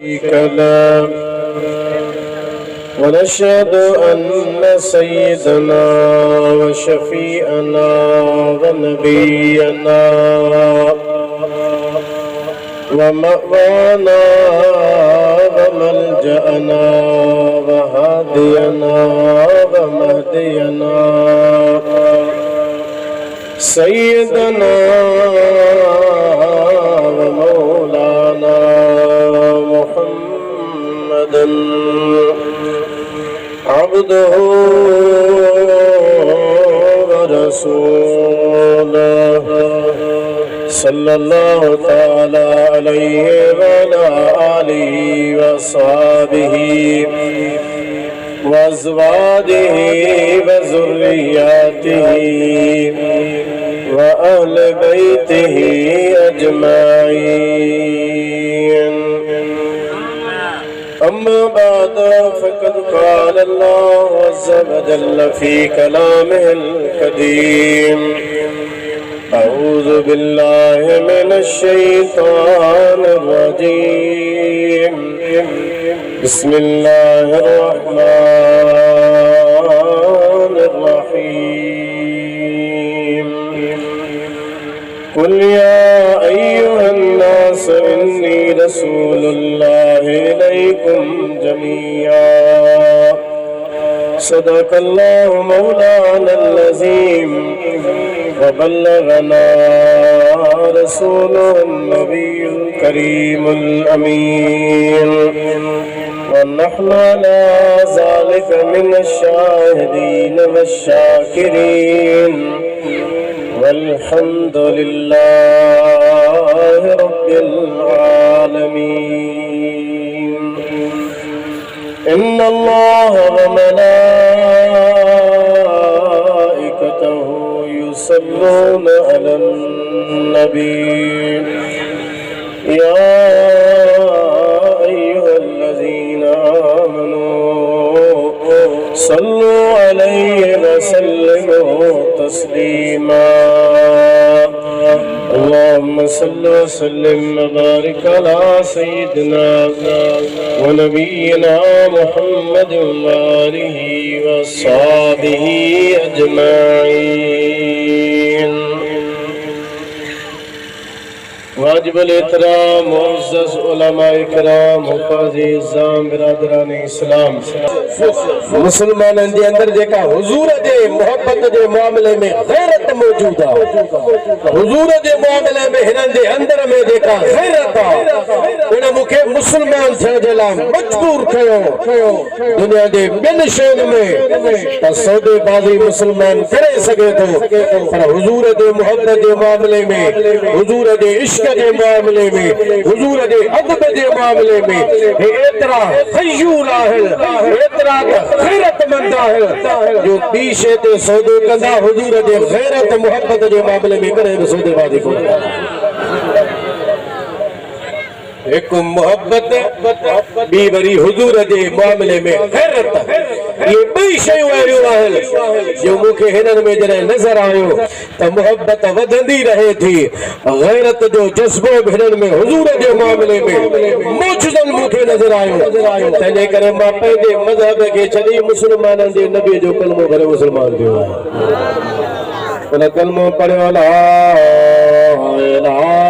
كلام ونشهد أن سيدنا وشفيئنا ونبينا ومأوانا وملجأنا وهادينا ومهدينا سيدنا ومولانا محمدا عبده ورسوله صلى الله تعالى عليه وعلى آله وصحبه وأزواجه وذرياته وأهل بيته أجمعين. أما بعد فقد قال الله عز وجل في كلامه القديم: أعوذ بالله من الشيطان الرجيم. بسم الله الرحمن الرحيم. قل يا أيها الناس إني رسول الله إليكم جميعا. صدق الله مولانا العظيم وبلغنا رسوله النبي الكريم الأمين، ونحن على ذلك من الشاهدين والشاكرين، والحمد لله رب العالمين. إن الله وملائكته يصلون على النبي يا أيها الذين آمنوا صلوا عليه وسلموا تسليما. اللهم صل وسلم وبارك على سيدنا ونبينا محمد وآله وصحبه أجمعين. वाजिब एहतराम मुअज़्ज़ज़ उलमा इकराम मुफ़ाज़िज़ाम बिरादरान इस्लाम, मुसलमाननि जे अंदर जेका हुज़ूर जे मोहब्बत जे मामले में गैरत मौजूद आहे, हुज़ूर जे मामले में हिननि जे अंदर में जेका गैरत आहे, उन मूंखे मुसलमान थियण जे लाइ मजबूर कयो। दुनिया जे ॿिनि शयुनि में त सौदेबाज़ी मुसलमान करे सघे थो, पर हुज़ूर जे मोहब्बत जे मामले में, हुज़ूर जे इश्क के मामले में, हुजूर के अदब के मामले में एतरा खयूर आहे, एतरा गैरतमंद आहे जो पीछे ते सौदो कंदा हुजूर के गैरत मोहब्बत के मामले में करे सौदेबाज़ी को। एक मोहब्बत बी वरी हुजूर के मामले में गैरत, ये ॿई शयूं अहिड़ियूं आहिनि जो मूंखे हिननि में जॾहिं नज़र आयो त मोहब्बत वधंदी रहे थी, गैरत जो जज़्बो बि हिननि में हुजूर जे मामले में मौजूदन मूंखे नज़र आयो। तंहिंजे करे मां पंहिंजे मज़हब खे छॾी मुस्लमाननि जे नबी जो कलमो भरे मुस्लमान थियो आहियां। उन कलमो पढ़ियो ला इलाहा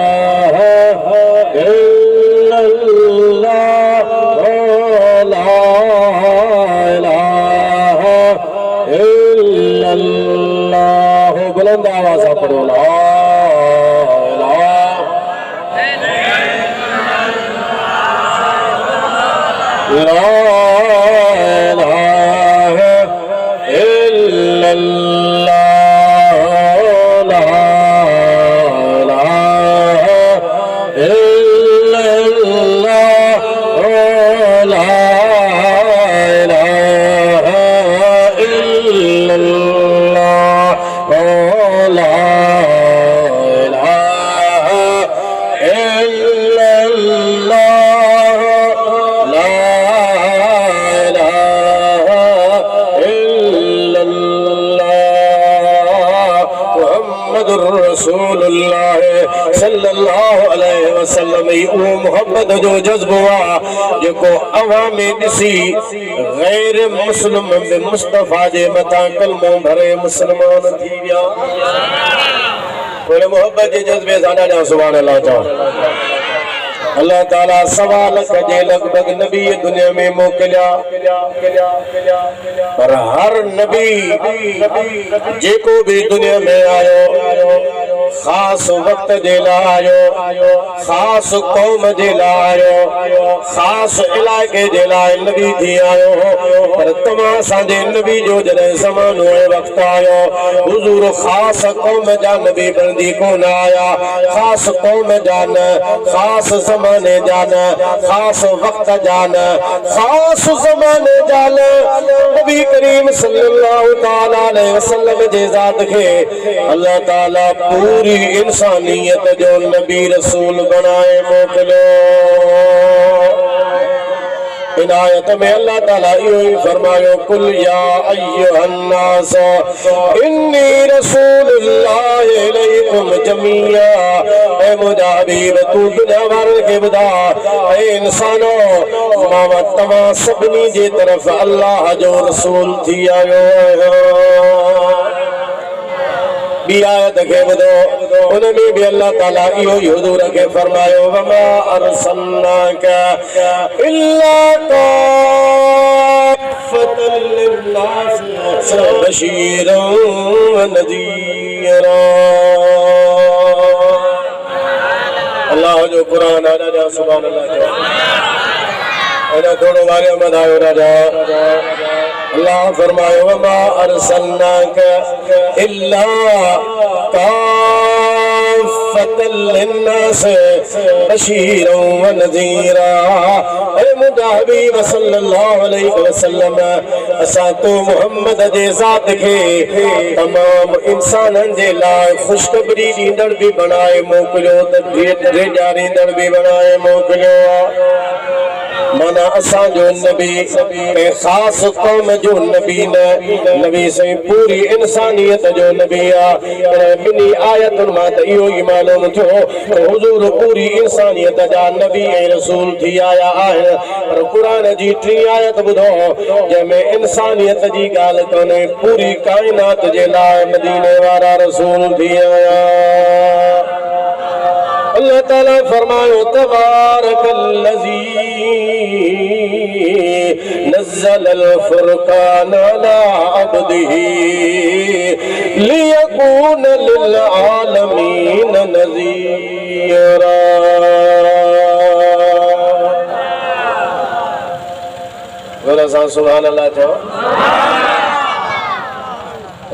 बुलंद आवाज़ से पढ़ो ला वसल्लम ही वो मोहब्बत जो जज्बो जेको अवाम में ॾिसी गैर मुस्लिम में मुस्तफा जे मथा कलमो भरे मुसलमान थी विया। थोड़े मोहब्बत जे जज्बे सां ॾाढा सुभान अल्लाह चओ। अल्लाह ताला सवा लख जे लगभग नबी दुनिया में मोकिलिया, पर हर नबी जेको भी दुनिया में आयो खास वक्त जे लाइ आयो, खास कौम जे लाइ आयो, खास इलाके जे लाइ नबी थी आयो। पर तव्हां असांजे नबी जो जॾहिं ज़मानो ऐं वक़्तु आयो हुज़ूर खास कौम जा नबी बणिजी कोन आया, खास कौम जा न, खास ज़माने जा न, खास वक्त जा न, खास ज़माने जा न। नबी करीम सल्लल्लाहु तआला अलैहि वसल्लम जे ज़ात खे अल्लाह ताला पूरी इंसानियत जो नबी रसूल बनाए मोकिलियो। इनायत में अल्लाह ताला इहो ही फरमायो कुल या अय्युहन्नास इन्नी रसूलुल्लाहि इलैकुम जमीआ। ए मुंहिंजा हबीब तू दुनिया वारनि खे ॿुधा ऐं इंसानो मां तव्हां सभिनी जे तरफ़ अल्लाह जो रसूल थी आयो आहियां। बी आयत खे ॿुधो उनमें भी अल्लाह ताला इहो ही हुज़ूर खे फरमायो वमा अरसलनाका इल्ला काफ़तल लिन्नास बशीरन व नज़ीरा। अल्लाह जो कुरान राजा सुभान अल्लाह जो अना थोड़ो वारे मदायो राजा। अल्लाह फरमायो वमा अरसलनाका इल्ला काफ़तल लिन्नास बशीरन व नज़ीरा। ए मुंहिंजा हबीब सल्लल्लाहु अलैहि वसल्लम असां तो मोहम्मद जे ज़ात खे तमाम इंसाननि जे लाइ ख़ुशख़बरी ॾींदड़ भी बनाए मोकिलियो त ॾेजारींदड़ भी बनाए मोकिलियो। माना असांजो नबी खास कौम जो नबी न, नबी से पूरी इंसानियत जो नबी आ। ॿिन्ही आयतुनि मां त इहो ई मालूम थियो त हुज़ूर पूरी इंसानियत जा नबी ऐं रसूल थी आया आहिनि। पर क़ुरान जी टी आयत ॿुधो जंहिंमें इंसानियत जी ॻाल्हि कोन्हे, पूरी काइनात जे लाइ मदीने वारा रसूल थी आया। अल्लाह ताला फरमायो तबारकल्लज़ी नज़्ज़लल फ़ुरक़ान अला अब्दिही लियकून लिल आलमीन नज़ीरा। ज़रा सा सुभान अल्लाह चओ।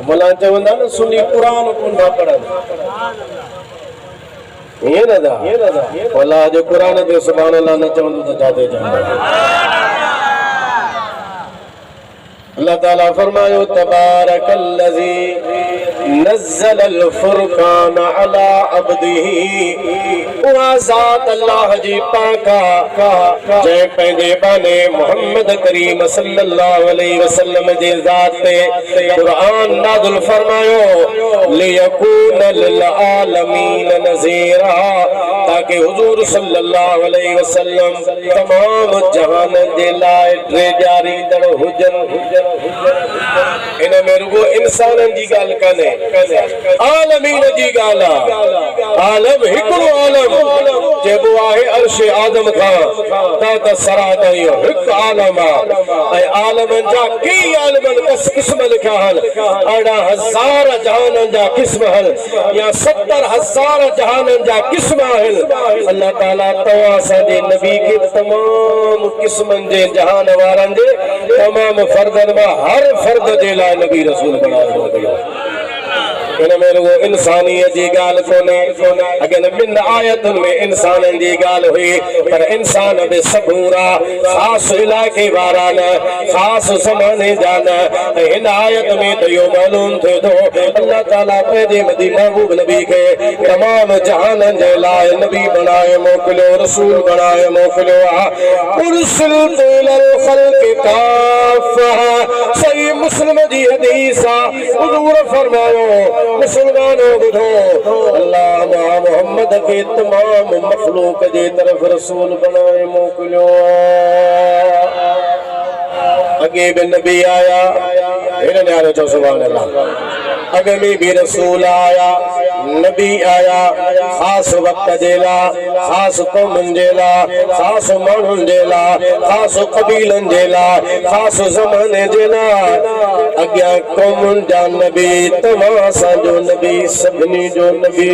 मौला चवंदा न सुनी क़ुरान कोन था पढ़नि ये ना दा अल्लाह जो कुरान ते सुभान अल्लाह न चवंदो त जाते चवंदो। अल्लाह ताला फरमायो तबारकल्लज़ी नज़्ज़लल फ़ुरक़ान अला अब्दिही। उहा ज़ात अल्लाह जी पाका जंहिं पंहिंजे बाने मोहम्मद करीम सल्लल्लाहु अलैहि वसल्लम जे ज़ात ते क़ुरान नाज़िल फरमायो लियकून लिल आलमीन नज़ीरा, ताकि हुज़ूर सल्लल्लाहु अलैहि वसल्लम तमाम जहान जे लाइ ॾेजारींदड़ हुजनि। इन में रुगो इंसाननि जी ॻाल्हि कान्हे, आलमीन जी ॻाल्हि आहे। आलम हिकिड़ो आलम जेको आहे अर्श आदम खां त सरा ताईं हिकु आलम आहे। ऐं आलमनि जा कई आलमनि क़िस्म लिखिया आहिनि, 18,000 जहाननि जा क़िस्म आहिनि या 70,000 जहाननि जा क़िस्म आहिनि। अल्लाह ताला तव्हां असांजे नबी खे तमाम क़िस्मनि जे जहान वारनि जे तमाम फर्दनि मां हर फर्द जे लाइ नबी रसूल बनायो। इन में रुगो इंसानियत जी ॻाल्हि कोन्हे। अॻियां ॿिनि आयतुनि में इंसाननि जी ॻाल्हि हुई, पर इंसान बि सबूरा ख़ासि इलाइक़े वारा न, ख़ासि ज़माने जा न। हिन आयत में त इहो मालूम थिए थो अल्लाह ताला पंहिंजे मदी महबूब नबी खे तमाम जहाननि जे लाइ नबी बनाए मोकिलियो, रसूल बनाए मोकिलियो आहे। उरसिलतु इलल ख़ल्क़ि काफ़ा। सही मुस्लिम जी हदीस हुजूर फरमायो मुसलमानों बुधो अल्लाह मोहम्मद के तमाम मखलूक जे तरफ रसूल बनाए मोकलियो अगे भी नबी आया इन्हें आलो चो सुभान अल्लाह अगे में भी रसूल आया नबी आया खास वक्त जेला खास कौम जेला खास मानुन जेला खास कबीलन जेला खास ज़माने जेला अग्या कौम जा नबी तमासा जो नबी सभिनी जो नबी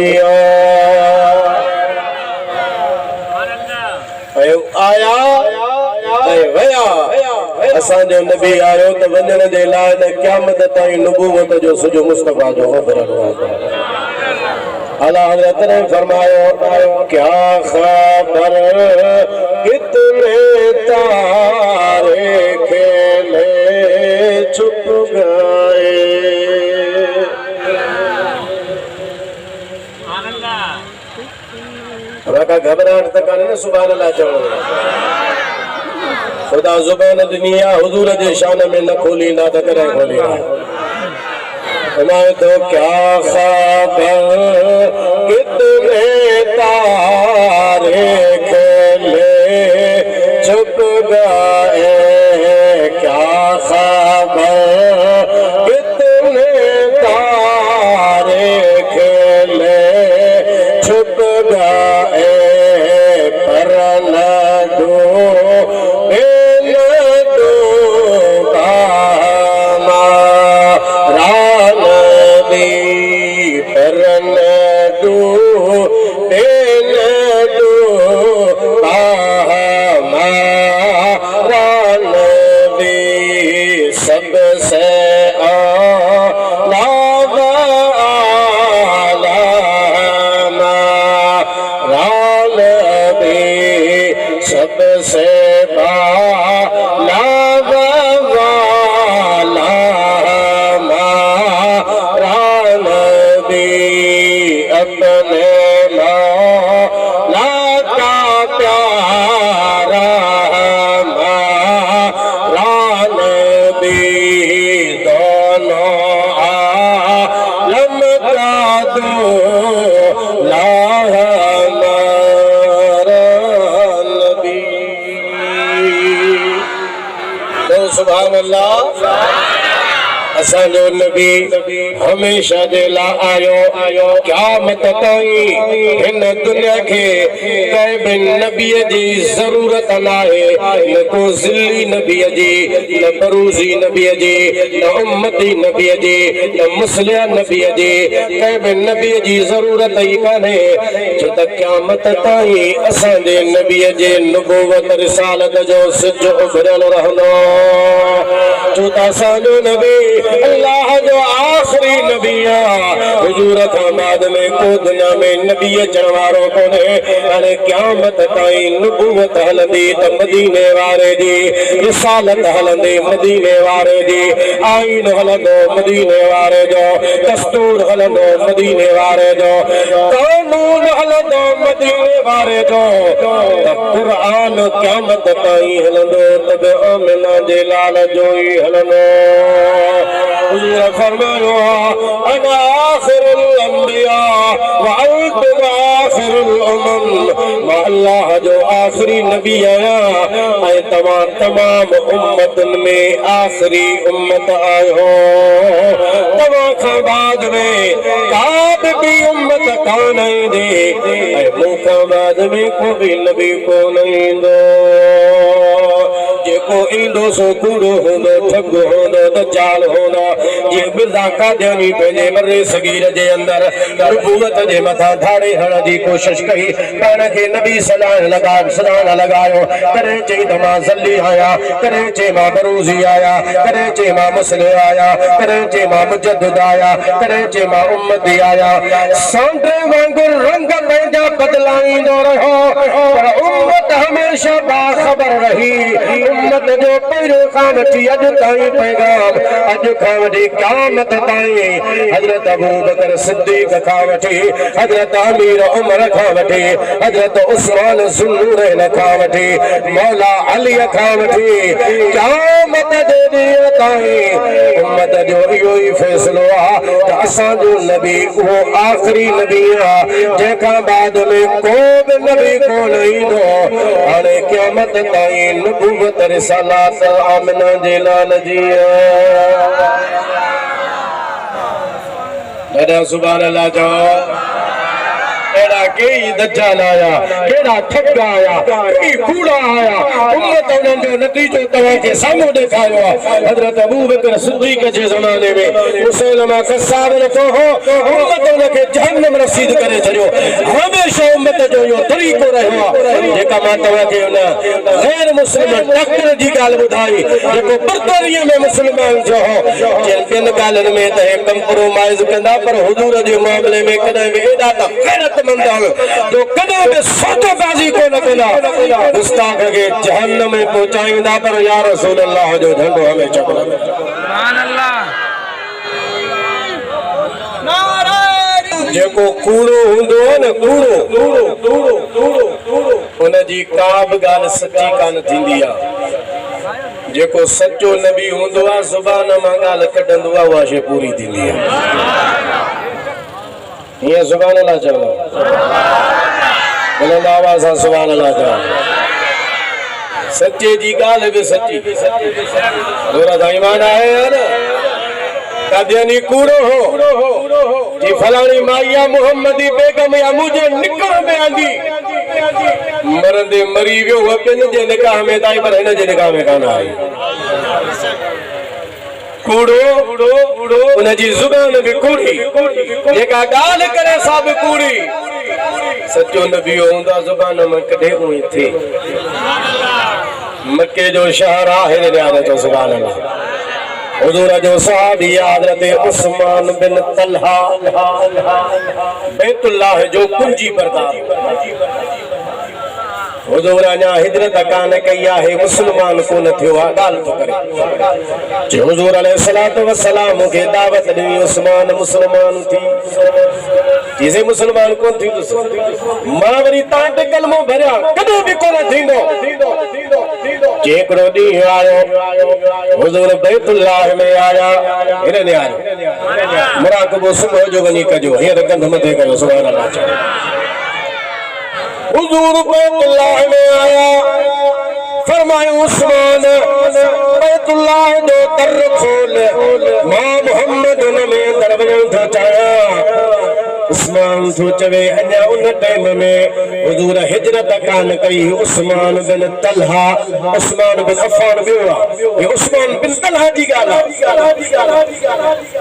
आया वया असांजो नबी आयो त वञण जे लाइ त क़यामत ताईं नबूवत जो सॼो मुस्तफ़ा जो ख़बर आला हज़रत ने फरमायो क्या खबर कितने तारे खेले छुप गए घबराहट तक न सुभान अल्लाह चवणो खुदा जुबान दुनिया हुजूर जे शान में न खोलींदा त कॾहिं खोलींदा तो क्या खबर कितने तारे खेले छुप गए क्या खबर कितने तारे खेले छुप गए पर न असांजो नबी हमेशा जे ला आयो क़यामत ताईं हिन दुनिया खे कंहिं बि नबीअ जी ज़रूरत नाहे न को ज़िल्ली नबीअ जी न बरूज़ी नबीअ जी न उम्मती नबीअ जी न मुस्लिया नबीअ जी कंहिं बि नबीअ जी ज़रूरत ई कान्हे छो त क़यामत ताईं असांजे नबीअ जे नुबुवत रिसालत जो सिज उभरियल रहंदो छो त असांजो नबी अल्लाह जो आखिरी नबी हुजूर खां बाद में को दुनिया में नबी अचण वारो कोन्हे हाणे क़यामत ताईं नुबुवत हलंदी त मदीने वारे जी रिसालत हलंदी मदीने वारे जी आईन हलंदो मदीने वारे जो दस्तूर हलंदो मदीने वारे जो कानून हलंदो मदीने वारे जो त क़ुरान क़यामत ताईं हलंदो त आमिना जे लाल जो ई हलंदो हुजूर फरमायो अना आखिरुल अंबिया व अंतुम आखिरुल उमम मां अल्लाह जो आखिरी नबी आया ऐं तमाम उम्मतन में आखिरी उम्मत आयो तव्हां खां बाद में का भी उम्मत कान ईंदी ऐं मूं खां बाद में को भी नबी कोन ईंदो जेको ईंदो सो कूड़ो हूंदो ठग हूंदो दज्जाल हूंदो जे मिर्ज़ा कादियानी पंहिंजे मरे सगीर जे अंदर नबूवत जे मथां धाड़े हणण जी कोशिश कई पाण खे नबी सॾाइण लॻायो कॾहिं चई त मां ज़ल्ली आहियां कॾहिं चई मां बरूज़ी आहियां कॾहिं चई मां मुस्लिम आहियां कॾहिं चई मां मुजद्दिद आहियां कॾहिं चई मां उम्मती आहियां सांडे वांगुरु रंग पंहिंजा बदलाईंदो रहियो पर उम्मत हमेशा बाख़बर रही उम्मत जो पहिरियों खां वठी अॼु ताईं पैगाम अॼु खां वठी क़यामत ताईं हज़रत अबू बकर सिद्दीक़ खां वठी हज़रत अमीर उमर खां वठी हज़रत उस्मान ज़ुन्नूरैन खां वठी मौला अली खां वठी क़यामत जे ॾींहुं ताईं उम्मत जो इहो ई फ़ैसिलो आहे त असांजो नबी उहो आख़िरी नबी आहे जंहिंखां बाद में को बि नबी कोन ईंदो हाणे क़यामत ताईं नबूवत रिसालत आमिना जे लाल जी दादा सुभान अल्लाह चओ एड़ा कई दज्जाल आया केड़ा ठग आया कई कूड़ा आया उम्मत उन्हनि जो नतीजो तव्हां खे साम्हूं ॾेखारियो आहे हज़रत अबू बकर सिद्दीक़ जे ज़माने में मुसलमा कसाब रखो हो उम्मत उनखे जहन्नम रसीद करे छॾियो हमेशह उम्मत जो इहो तरीक़ो रहियो आहे जेका मां तव्हां खे उन गैर मुस्लिम डॉक्टर जी ॻाल्हि ॿुधाई जेको बर्तरीअ में मुस्लमान जो हो ॿियनि ॻाल्हियुनि में त हे कंप्रोमाइज़ कंदा पर हुजूर जे मामले में कॾहिं बि एॾा त गैरतमंद जो कदे में सौदेबाजी को न कंदा गुस्ताख के जहन्नम में पहुंचाईंदा पर या रसूल अल्लाह जो झंडो हमें चकरा सुभान अल्लाह जेको कूड़ो हुंदो न कूड़ो उन जी का बि ॻाल्हि सच्ची कान थींदी आहे जेको सच्चो नबी हुंदो आहे ज़ुबान मां ॻाल्हि कढंदो आहे उहा शइ पूरी थींदी आहे ये सुभान अल्लाह चलो बुलंद आवाज़ से सुभान अल्लाह चलो सच्चे जी गाल भी सच्ची दोरा दा ईमान है ना कदियानी कूड़ो हो जी फलानी माइया मोहम्मदी बेगम या मुझे निकाह में आंदी मरंदे मरी वियो अपन जे निकाह में ताई पर इन जे निकाह में कान आई कूड़ो उन जी जुबान भी कूड़ी जेका गाल करे सब कूड़ी सच्चो नबी हुंदा जुबान में कढे हुई थी मक्के जो शहर आहे याद जो सुभान अल्लाह हुजूर जो सहाबी हज़रत उस्मान बिन तलहा बैतुल्लाह जो कुंजी बरदार हुजूर अञा हिजरत कान कई आहे मुसलमान कोन थियो आहे ॻाल्हि थो करे जे हुजूर अलैहिस्सलातु वस्सलाम खे दावत ॾिनी उस्मान मुसलमान थी जिसे मुसलमान कोन थी मां वरी तव्हां ते कलमो भरिया कॾहिं बि कोन थींदो हिकिड़ो ॾींहुं आयो हुजूर बैतुल्लाह में आया हिन आयो मुराक़बो सुबुह जो वञी कजो हींअर कंध मथे कयो सुभान अल्लाह हुजूर बैतुल्लाह में आया फरमायो उस्मान बैतुल्लाह जो दर खोल मां मोहम्मद में दरवाज़ो थो चाहियां उस्मान थो चवे अञा उन टाइम में हुजूर हिजरत कान कई उस्मान बिन तलहा उस्मान बिन अफ़ान वियो ये उस्मान बिन तलहा जी ॻाल्हि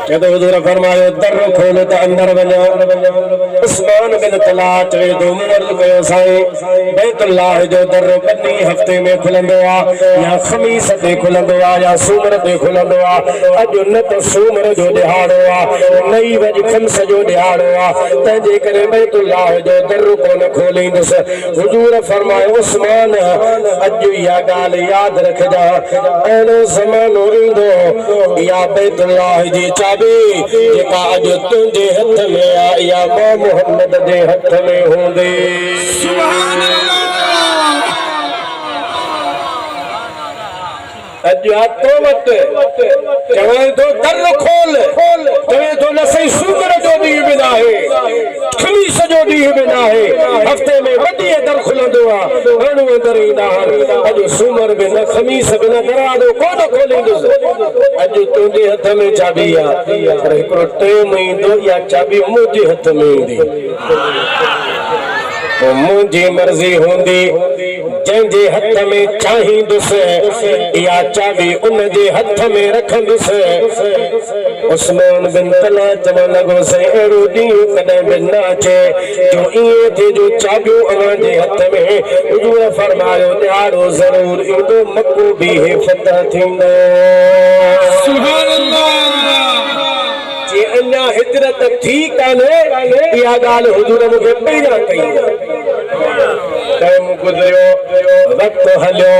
जॾहिं हुजूर फरमायो दर खोल त अंदर वञो उस्मान बिन तलहा चवे थो अर्ज़ कयो साईं बैतुल्लाह जो दर ॿिनि हफ़्ते में खुलंदो आहे या ख़मीस ते खुलंदो आहे या सूमर ते खुलंदो आहे अॼु न त सूमर जो ॾिहाड़ो आहे नई वॼ खम्स जो ॾिहाड़ो आहे तंहिंजे करे बैतुल्लाह जो दर कोन खोलींदुसि हुजूर फरमायो उस्मान अॼु इहा ॻाल्हि यादि रखजा अहिड़ो ज़मानो ईंदो इहा बैतुल्लाह जी चाबी जेका अॼु तुंहिंजे हथ में आहे इहा मां मोहम्मद जे हथ में हूंदी सुभान अल्लाह अॼु हथो वटि चवे थो दर खोल चवे थो न सही सूमर जो ॾींहुं बि न आहे खमीस जो ॾींहुं बि न आहे हफ़्ते में वॾी दर खुलंदो आहे माण्हू दर ईंदा अॼु सूमर बि न खमीस बि न दरवाज़ो कोन खोलींदुसि अॼु तुंहिंजे हथ में चाबी आहे पर हिकिड़ो टाइम ईंदो इहा चाबी मुंहिंजे हथ में ईंदी मुंहिंजी मर्ज़ी हूंदी जंहिंजे हथ में चाहींदुसि इहा चाबी उन जे हथ में रखंदुसि उस्मान बिन तलहा चवण लॻो साईं अहिड़ो ॾींहुं कॾहिं बि न अचे जो ईअं थिए जो चाबियूं अव्हां जे हथ में हुजूर फरमायो ॾियारो ज़रूर ईंदो मको बि फतह थींदो सुभान अल्लाह अञा हिजरत थी कान्हे इहा ॻाल्हि हुजूर मूंखे पहिरियां कई टाइम गुजरियो वक्त हलियो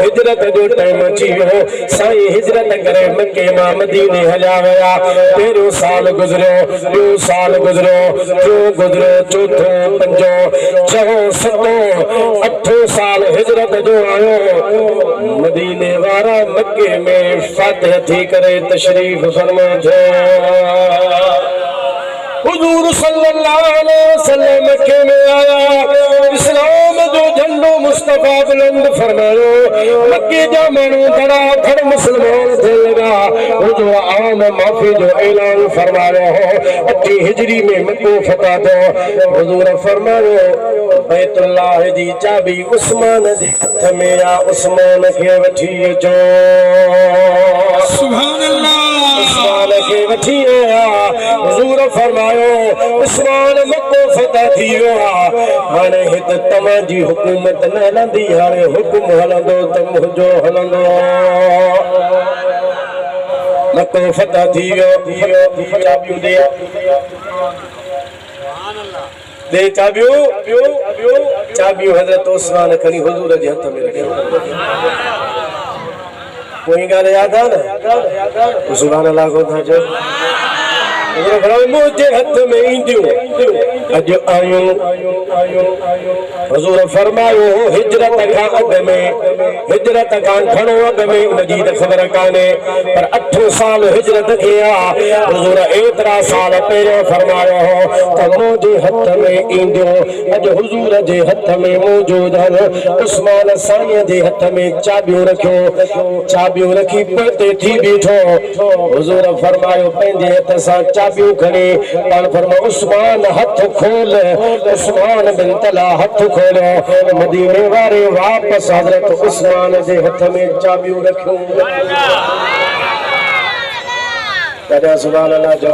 हिजरत जो टाइम अची वियो साईं हिजरत करे मक्के मां मदीने हलिया विया पहिरियों साल गुजरियो ॿियो साल गुजरियो टियों गुजरियो चौथों पंजो छहों सतों अठों साल हिजरत जो आयो मदीने वारा मक्के में फातिह थी करे तशरीफ फरमा जो हुजूर सल्लल्लाहु अलैहि वसल्लम मक्के में आया इस्लाम जो झंडो मुस्तफा बुलंद फरमायो मक्के जा मानू बड़ा धड़ मुसलमान थे लगा वो जो आम माफी जो ऐलान फरमायो हो 8 हिजरी में मक्को फतह दो हुजूर फरमायो बैतुल्लाह जी चाबी उस्मान जे हथ में या उस्मान के वठी अचो सुभान अल्लाह उस्मान के वठी आया हुजूर फरमायो उस्मान मक्को फतह थी वियो हाणे हिते तव्हां जी हुकूमत न हलंदी हाणे हुकुम हलंदो त मुंहिंजो हलंदो मक्को फतह थी वियो चाबियूं दे चाबियूं हज़रत उस्मान खणी हुजूर जे हथ में रखियो कोई ॻाल्हि यादि आहे न सुभान अल्लाह को था चओ मुझे हथ में ईंदियूं अॼु आयूं हुजूर फरमायो हिजरत खां अॻु में हिजरत खां घणो अॻु में उनजी त ख़बर कान्हे पर 8 साल हिजरत खे आहे हुजूर एतिरा साल पहिरियों फरमायो हो त मुंहिंजे हथ में ईंदियूं अॼु हुजूर जे हथ में मौजूद आहिनि उस्मान साईं जे हथ में चाबियूं रखियो चाबियूं रखी परते थी बीठो हुजूर फरमायो पंहिंजे हथ सां चाबियूं खणी पाण फरमायो उस्मान हथ खोल उस्मान बिन तला हथ खोलियो मदीने वारे वापस हजरत उस्मान जे हथ में चाबियूं रखियूं दादा सुभान अल्लाह जो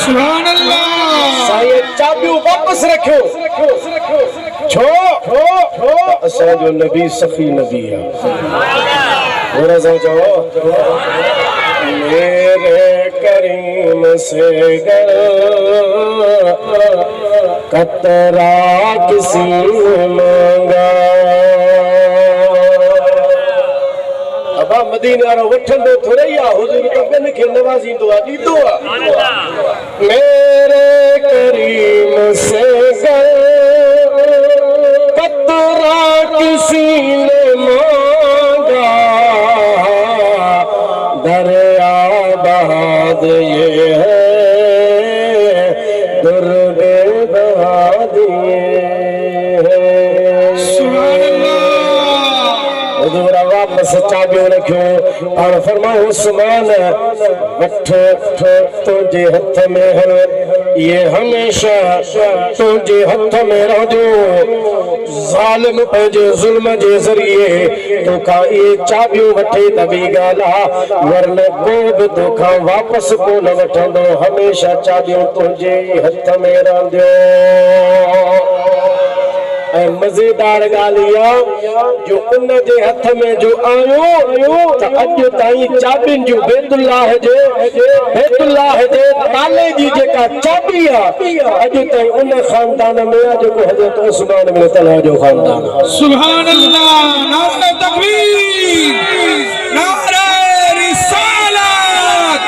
सुभान अल्लाह साईं चाबियूं वापस रखियो छो असां जो नबी सखी नबी है और असां जो मेरे करीम से गर कतरा किसी मांगा अबा मदीने वारो वठंदो थोड़े या हुजूर तो कन के नवाजींदो आ दीदो आ मेरे करीम से गर कतरा किसी ने मांगा दरिया बहाद ये है दुर्गे बहा दिए हुजूर वापस चाबियूं रखियो और फरमाओ उस्मान वठ तुझे हथ में है ये हमेशा तुझे हथ में रहंदो ज़ालिम पंहिंजे ज़ुल्म जे ज़रिए तोखां ये चाबियूं वठे त ॿी ॻाल्हि आहे वरन को बि तोखां वापसि कोन वठंदो हमेशा चाबियूं तुंहिंजे हथ में रहंदियूं मजेदार गालिया जो उन जे हथ में जो आयो त अॼु ताईं चाबियुनि जो बैतुल्लाह जे ताले जी जेका चाबी आहे अॼु ताईं उन खानदान में आहे जेको हज़रत उस्मान बिन तलहा जो खानदान आहे सुभान अल्लाह नारे तकबीर नारे रिसालत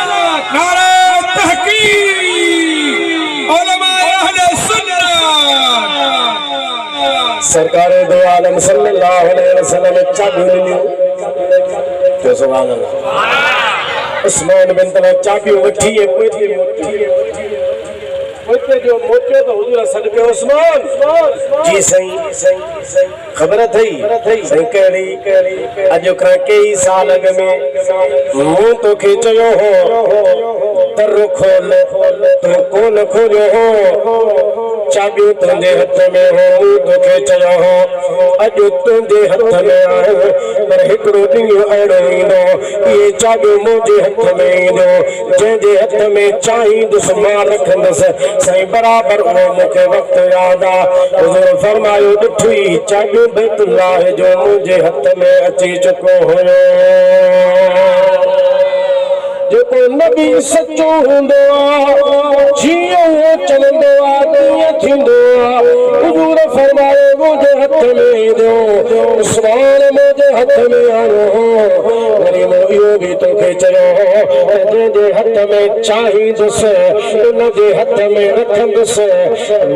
नारे तहकीक उलमा अहले सुन्नत सरकार दो आलम सल्लल्लाहु अलैहि वसल्लम चाबियूं ॾिनियूं तो सुभान अल्लाह उस्मान बिन तलहा चाबियूं वठी पोइ जो मोटियो तो हुजूर सदके उस्मान जी सही खबर थई सही कहिड़ी अॼु खां कई साल अॻ में मूं तोखे चयो हो दर खोल तूं कोन खोलियो हो चाबियूं तुंहिंजे हथ में हो मूं तोखे चयो हो अॼु तुंहिंजे हथ में आहे पर हिकिड़ो ॾींहुं अहिड़ो ईंदो इहे चाबियूं मुंहिंजे हथ में ईंदो जंहिंजे हथ में चाहींदुसि मां रखंदुसि साईं बराबर उहो मूंखे वक़्तु यादि आहे हुजूर फरमायो ॾिठी चाबियूं बैतुल्लाह जो मुंहिंजे हथ में अची चुको हुयो जेको नबी सच्चो हुंदो जियो चलंदो तीअं थींदो हुजूर फरमायो मुंहिंजे हथ में दो उस्मान मुंहिंजे हथ में आयो वरी मूं इहो बि तोखे चयो जंहिंजे हथ में चाहींदुसि उनजे हथ में रखंदुसि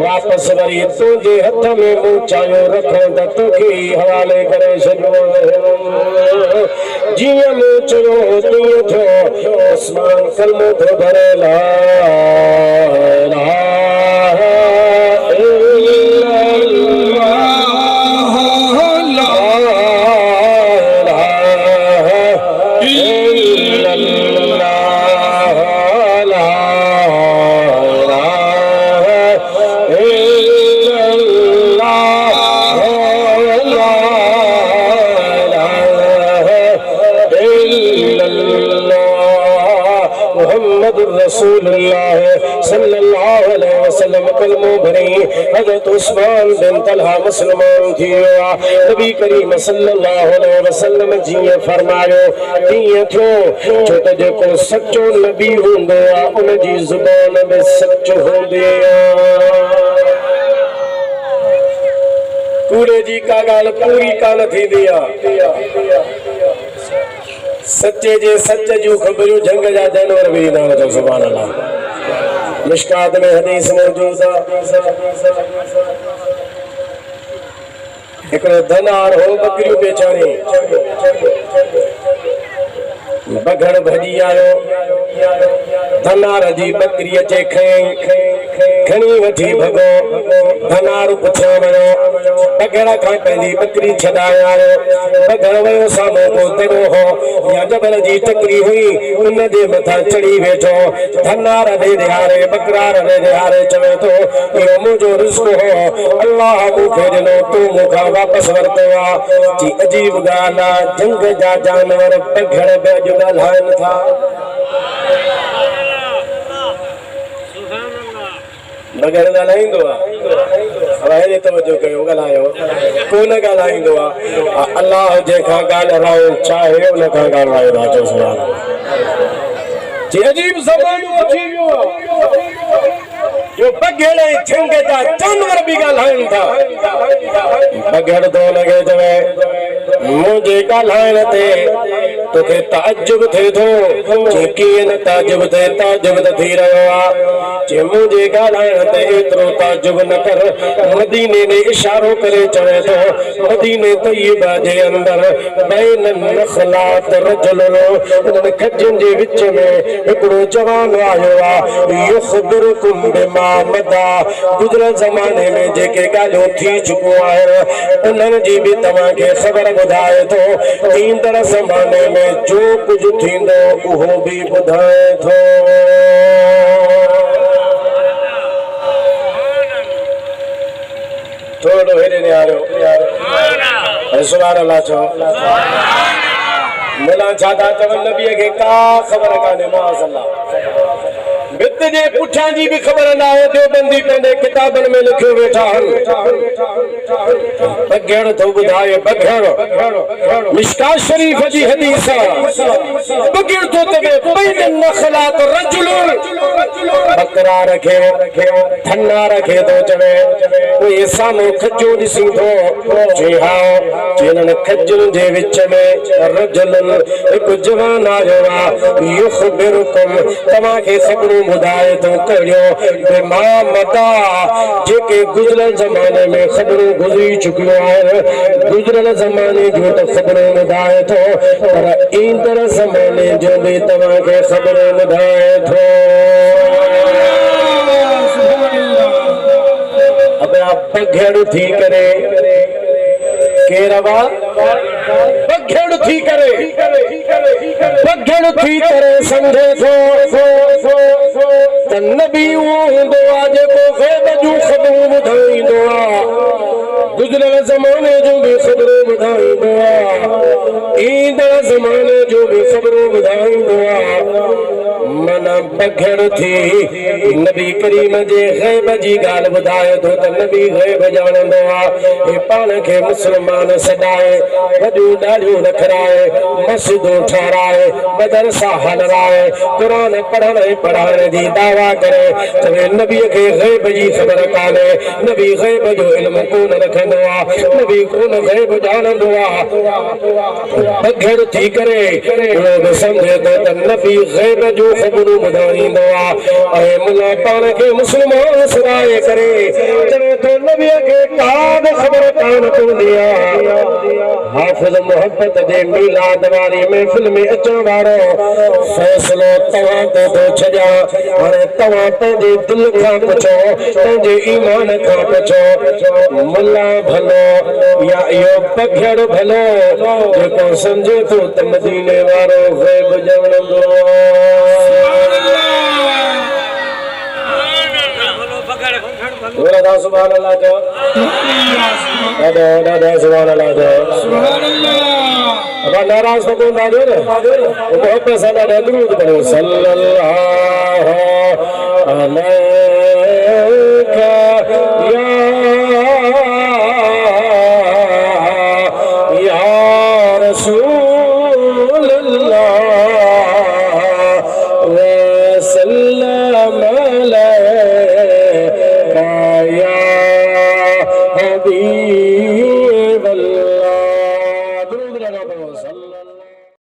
वापसि वरी तुंहिंजे हथ में मूं चाहियो रखां त तोखे हवाले करे छॾियो जीअं मूं चयो तीअं थियो उस्मान कलमो थो भरे ला उस्मान बिन तलहा मुसलमान थियो नबी करीम सल्लल्लाहु अलैहि वसल्लम जी फरमायो तीअं थियो छो त जेको सच्चो नबी हूंदो उन जी ज़ुबान में सच हूंदी कूड़े जी का गाल पूरी कान थींदी सच्चे जे सच जूं ख़बरूं झंग जा जानवर बि ईंदा आहिनि सुभान अल्लाह मिशकात में हदीस मौजूद हिकिड़ो धनार हो बकरियूं बेचारी बघड़ भॼी आयो धनार जी बकरी अचे खणी वठी भॻो धनार पुठियां वियो बघड़ खां पंहिंजी बकरी छॾाए आयो बघड़ वियो साम्हूं को तिड़ो हो या जबल जी टकरी हुई उनजे मथां चढ़ी वेठो धनार ॾे ॾियारे बकरार ॾे ॾियारे चवे थो इहो मुंहिंजो रिस्क हो अल्लाह मूंखे ॾिनो तूं मूंखां वापसि वरितो आहे जी अजीब ॻाल्हि आहे जंग जा जानवर बघड़ बि अॼु ॻाल्हाइनि था बग़ैर ॻाल्हाईंदो आहे तवजो कयो ॻाल्हायो कोन ॻाल्हाईंदो आहे अल्लाह जंहिंखां ॻाल्हाइणु चाहे उन खां ॻाल्हायो राजो सुभाणे जी अजीब ज़मानो अची वियो जो बघड़ ऐं झंग जा जानवर बि ॻाल्हाइनि था बघड़ थो लॻे चवे मुंहिंजे ॻाल्हाइण ते तोखे ताजुब थिए थो जे कीअं न ताजुब थिए ताजुब त थी रहियो आहे जे मुंहिंजे ॻाल्हाइण ते एतिरो ताजुब न कर मदीने ने इशारो करे चवे थो मदीने तय्यबा जे अंदर बैन नखलात रजुलन उन खजनि जे विच में हिकिड़ो जवान आयो आहे युखबिरुकुम बिमा मदा गुज़िरियल ज़माने में जेके ॻाल्हियूं थी चुकियूं आहिनि उन्हनि जी बि तव्हांखे ख़बर ॿुधाए थो ईंदड़ ज़माने में जो कुझु थींदो उहो बि ॿुधाए थो थोरो हेॾे निहारियो सुभाणे अल्लाह चओ मुला छा था चवनि नबीअ खे का ख़बर कान्हे माज़अल्लाह भित जे पुठियां जी बि ख़बर न आहे देवबंदी पंहिंजे किताबनि में लिखियो वेठा आहिनि बघड़ थो ॿुधाए बघड़ मिशकात शरीफ़ जी हदीस बघड़ थो चवे बैन नखलात रजुलन बकरा रखे धना रखे थो चवे उहे साम्हूं खजूं ॾिसी थो जे हा जिन्हनि खजुनि जे विच में रजुलन हिकु जवान आयो आहे युखबिरुकुम तव्हांखे ख़बरूं ॿुधाए थो कहिड़ियो बिमा मदा जेके गुज़िरियल ज़माने में ख़बरूं गुज़री चुकियूं आहिनि गुज़िरियल ज़माने जूं त ख़बरूं ॿुधाए थो पर ईंदड़ ज़माने जो बि तव्हांखे ख़बरूं ॿुधाए थो बघड़ थी करे केरवा बघड़ थी करे समझे थो त नबी उहो हूंदो आहे जेको ग़ैब जूं ख़बरूं ॿुधाईंदो आहे गुज़िरियल ज़माने जूं बि ख़बरूं ॿुधाईंदो आहे ईंदड़ ज़माने जो बि ख़बरूं ॿुधाईंदो आहे मना बघड़ थी नबी करीम जे ग़ैब जी ॻाल्हि ॿुधाए थो त नबी ग़ैब ॼाणंदो आहे हे पाण खे मुस्लमान सॾाए वॾियूं ॾाढियूं रखराए मस्जिदूं ठाराए मदरसा हलराए क़ुरान पढ़ण ऐं पढ़ाइण जी दावा करे चवे नबीअ खे ग़ैब जी ख़बर कान्हे नबी ग़ैब जो इल्मु कोन रखंदो आहे नबी कोन ग़ैब ॼाणंदो आहे बघड़ थी करे उहो बि सम्झे थो त नबी ग़ैब जो ख़बरूं ॿुधाईंदो आहे ऐं मुला पाण खे मुस्लमान सॾाए करे चवे थो नबीअ खे का बि ख़बर कान पवंदी आहे हाफ़िज़ मोहब्बत जे मीलाद वारी महफ़िल में अचण वारो फ़ैसिलो तव्हां ते थो छॾियां हाणे तव्हां पंहिंजे दिलि खां पुछो पंहिंजे ईमान खां पुछो मुला भलो या इहो बघड़ भलो जेको सम्झे थो त मदीने वारो ग़ैब ॼाणंदो सुभान अल्लाह जो ॾाढो ॾाढो सुभान अल्लाह जो अब नाराज़ तो कोन दादो ने मोहब्बत सां ॾाढो दुरूद पढ़ो सल्लल्लाहु अलैहि